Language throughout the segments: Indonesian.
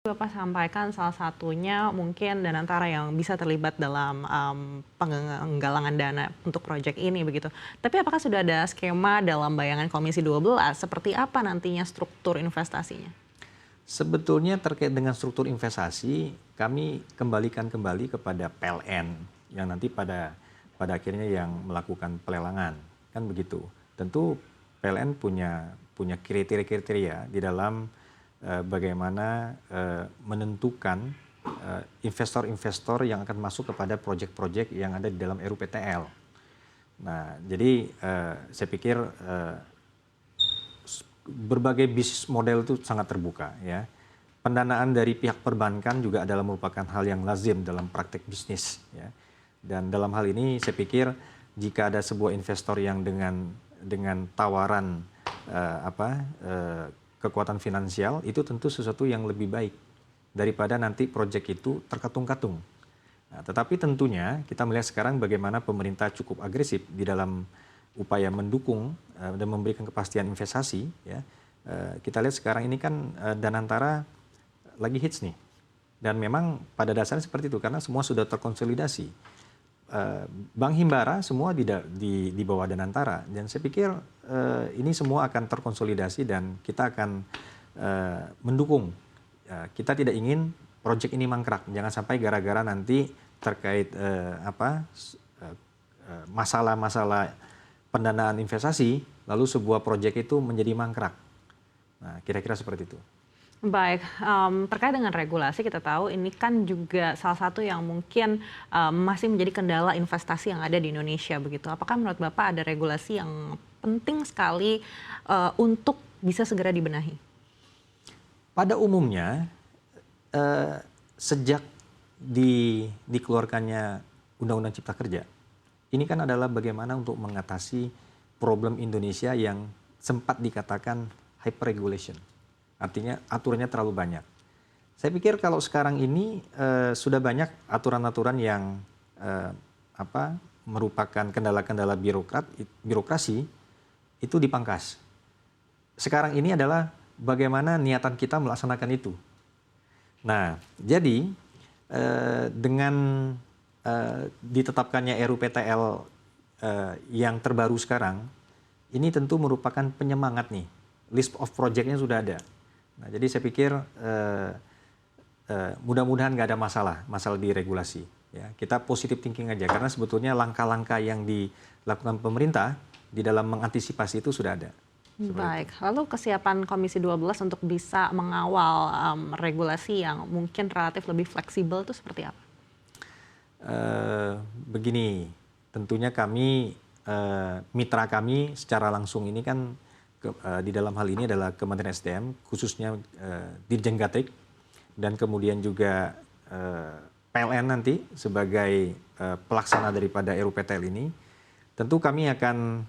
Bapak sampaikan salah satunya mungkin Danantara yang bisa terlibat dalam penggalangan dana untuk proyek ini begitu. Tapi apakah sudah ada skema dalam bayangan Komisi 12 seperti apa nantinya struktur investasinya? Sebetulnya terkait dengan struktur investasi, kami kembalikan kembali kepada PLN yang nanti pada akhirnya yang melakukan pelelangan, kan begitu. Tentu PLN punya kriteria-kriteria di dalam bagaimana menentukan investor-investor yang akan masuk kepada proyek-proyek yang ada di dalam RUPTL. Nah, jadi saya pikir berbagai bisnis model itu sangat terbuka, ya. Pendanaan dari pihak perbankan juga adalah merupakan hal yang lazim dalam praktek bisnis, ya. Dan dalam hal ini saya pikir jika ada sebuah investor yang dengan tawaran kekuatan finansial, itu tentu sesuatu yang lebih baik daripada nanti proyek itu terkatung-katung. Nah, tetapi tentunya kita melihat sekarang bagaimana pemerintah cukup agresif di dalam upaya mendukung dan memberikan kepastian investasi, ya. Kita lihat sekarang ini kan Danantara lagi hits nih, dan memang pada dasarnya seperti itu karena semua sudah terkonsolidasi. Bank Himbara semua di bawah Danantara, dan saya pikir ini semua akan terkonsolidasi dan kita akan mendukung. Kita tidak ingin proyek ini mangkrak, jangan sampai gara-gara nanti terkait masalah-masalah pendanaan investasi, lalu sebuah proyek itu menjadi mangkrak. Nah, kira-kira seperti itu. Baik, terkait dengan regulasi kita tahu ini kan juga salah satu yang mungkin masih menjadi kendala investasi yang ada di Indonesia begitu. Apakah menurut Bapak ada regulasi yang penting sekali untuk bisa segera dibenahi? Pada umumnya, sejak dikeluarkannya Undang-Undang Cipta Kerja, ini kan adalah bagaimana untuk mengatasi problem Indonesia yang sempat dikatakan hyper regulation. Artinya aturannya terlalu banyak. Saya pikir kalau sekarang ini sudah banyak aturan-aturan yang merupakan kendala-kendala birokrasi itu dipangkas. Sekarang ini adalah bagaimana niatan kita melaksanakan itu. Nah, jadi dengan ditetapkannya RUPTL yang terbaru sekarang, ini tentu merupakan penyemangat nih. List of project-nya sudah ada. Nah, jadi saya pikir mudah-mudahan nggak ada masalah di regulasi. Ya, kita positive thinking aja, karena sebetulnya langkah-langkah yang dilakukan pemerintah di dalam mengantisipasi itu sudah ada. Baik, lalu kesiapan Komisi 12 untuk bisa mengawal regulasi yang mungkin relatif lebih fleksibel itu seperti apa? Begini, tentunya kami, mitra kami secara langsung ini kan di dalam hal ini adalah Kementerian SDM, khususnya Dirjen Gatrik, dan kemudian juga PLN nanti sebagai pelaksana daripada RUPTL ini. Tentu kami akan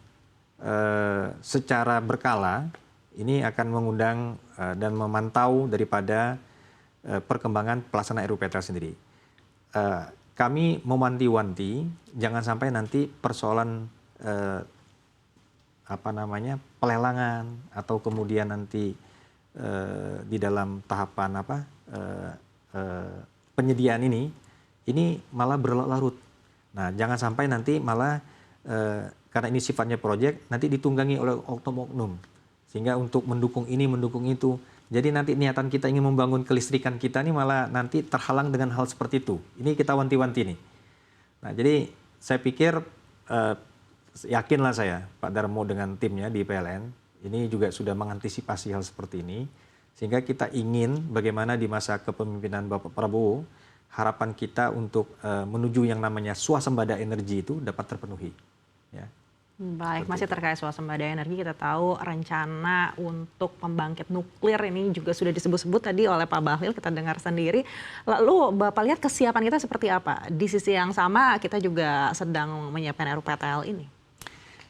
secara berkala ini akan mengundang dan memantau daripada perkembangan pelaksanaan RUPTL sendiri. Kami mewanti-wanti jangan sampai nanti persoalan pelelangan atau kemudian nanti di dalam tahapan penyediaan ini malah berlarut-larut. Nah, jangan sampai nanti malah karena ini sifatnya proyek nanti ditunggangi oleh oknum-oknum, sehingga untuk mendukung ini mendukung itu. Jadi nanti niatan kita ingin membangun kelistrikan kita ini malah nanti terhalang dengan hal seperti itu. Ini kita wanti-wanti nih. Nah, jadi saya pikir yakinlah saya, Pak Darmo dengan timnya di PLN, ini juga sudah mengantisipasi hal seperti ini. Sehingga kita ingin bagaimana di masa kepemimpinan Bapak Prabowo, harapan kita untuk menuju yang namanya swasembada energi itu dapat terpenuhi. Ya. Baik, masih terkait swasembada energi, kita tahu rencana untuk pembangkit nuklir ini juga sudah disebut-sebut tadi oleh Pak Bahlil, kita dengar sendiri. Lalu Bapak lihat kesiapan kita seperti apa? Di sisi yang sama kita juga sedang menyiapkan RUPTL ini.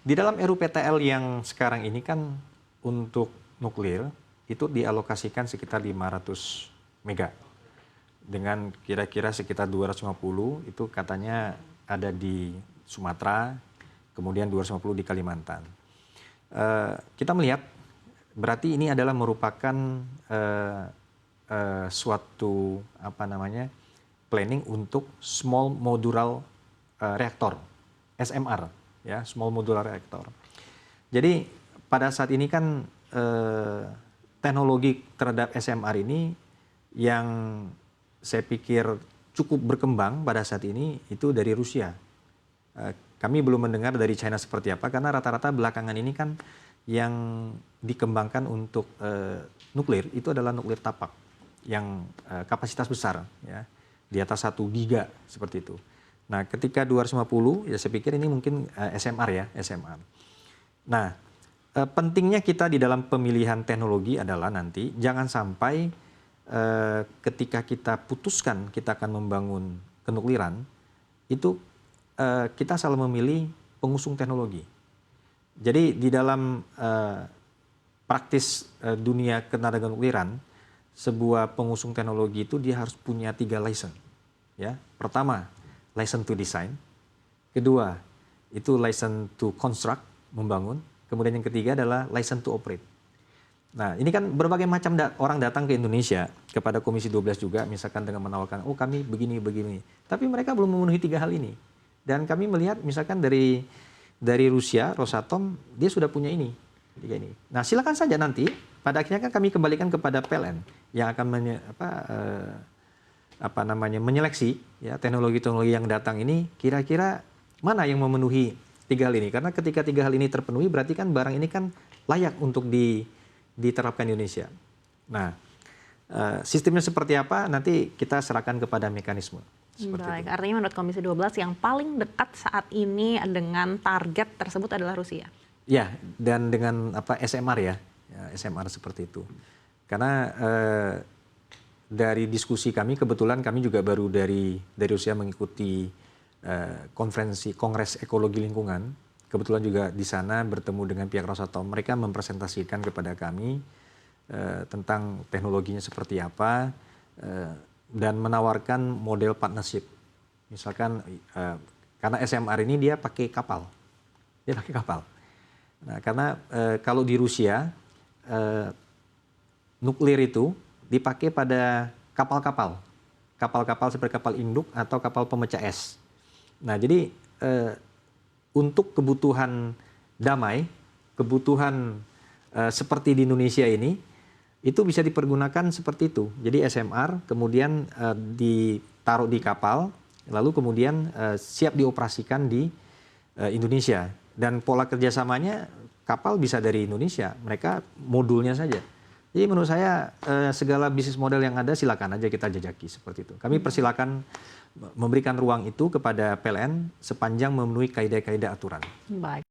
Di dalam RUPTL yang sekarang ini kan untuk nuklir itu dialokasikan sekitar 500 mega. Dengan kira-kira sekitar 250 itu katanya ada di Sumatera, kemudian 250 di Kalimantan. Kita melihat berarti ini adalah merupakan suatu planning untuk small modular reactor, SMR, ya, small modular reactor. Jadi pada saat ini kan teknologi terhadap SMR ini yang saya pikir cukup berkembang pada saat ini itu dari Rusia. Kami belum mendengar dari China seperti apa, karena rata-rata belakangan ini kan yang dikembangkan untuk nuklir itu adalah nuklir tapak yang kapasitas besar, ya, di atas 1 giga seperti itu. Nah, ketika 250, ya saya pikir ini mungkin SMR, ya, SMR. Nah, pentingnya kita di dalam pemilihan teknologi adalah nanti jangan sampai ketika kita putuskan kita akan membangun kenukliran, itu kita salah memilih pengusung teknologi. Jadi di dalam praktis dunia ketenaga nukliran, sebuah pengusung teknologi itu dia harus punya 3 license. Ya. Pertama, license to design. Kedua, itu license to construct, membangun. Kemudian yang ketiga adalah license to operate. Nah, ini kan berbagai macam orang datang ke Indonesia, kepada Komisi 12 juga, misalkan dengan menawarkan, oh kami begini. Tapi mereka belum memenuhi 3 hal ini. Dan kami melihat misalkan dari Rusia, Rosatom, dia sudah punya ini. Nah, silakan saja nanti, pada akhirnya kan kami kembalikan kepada PLN yang akan menyeleksi, ya, teknologi-teknologi yang datang ini kira-kira mana yang memenuhi 3 hal ini. Karena ketika 3 hal ini terpenuhi, berarti kan barang ini kan layak untuk diterapkan di Indonesia. Nah, sistemnya seperti apa nanti kita serahkan kepada mekanisme. Baik, artinya menurut Komisi 12 yang paling dekat saat ini dengan target tersebut adalah Rusia. Ya, dan dengan SMR, ya, SMR seperti itu. Karena dari diskusi kami, kebetulan kami juga baru dari Rusia mengikuti konferensi Kongres Ekologi Lingkungan. Kebetulan juga di sana bertemu dengan pihak Rosatom. Mereka mempresentasikan kepada kami tentang teknologinya seperti apa, dan menawarkan model partnership. Misalkan karena SMR ini dia pakai kapal. Nah, karena kalau di Rusia nuklir itu dipakai pada kapal-kapal seperti kapal induk atau kapal pemecah es. Nah, jadi untuk kebutuhan damai, kebutuhan seperti di Indonesia ini, itu bisa dipergunakan seperti itu. Jadi SMR kemudian ditaruh di kapal, lalu kemudian siap dioperasikan di Indonesia. Dan pola kerjasamanya kapal bisa dari Indonesia, mereka modulnya saja. Jadi menurut saya segala bisnis model yang ada silakan aja kita jajaki seperti itu. Kami persilakan memberikan ruang itu kepada PLN sepanjang memenuhi kaidah-kaidah aturan. Baik.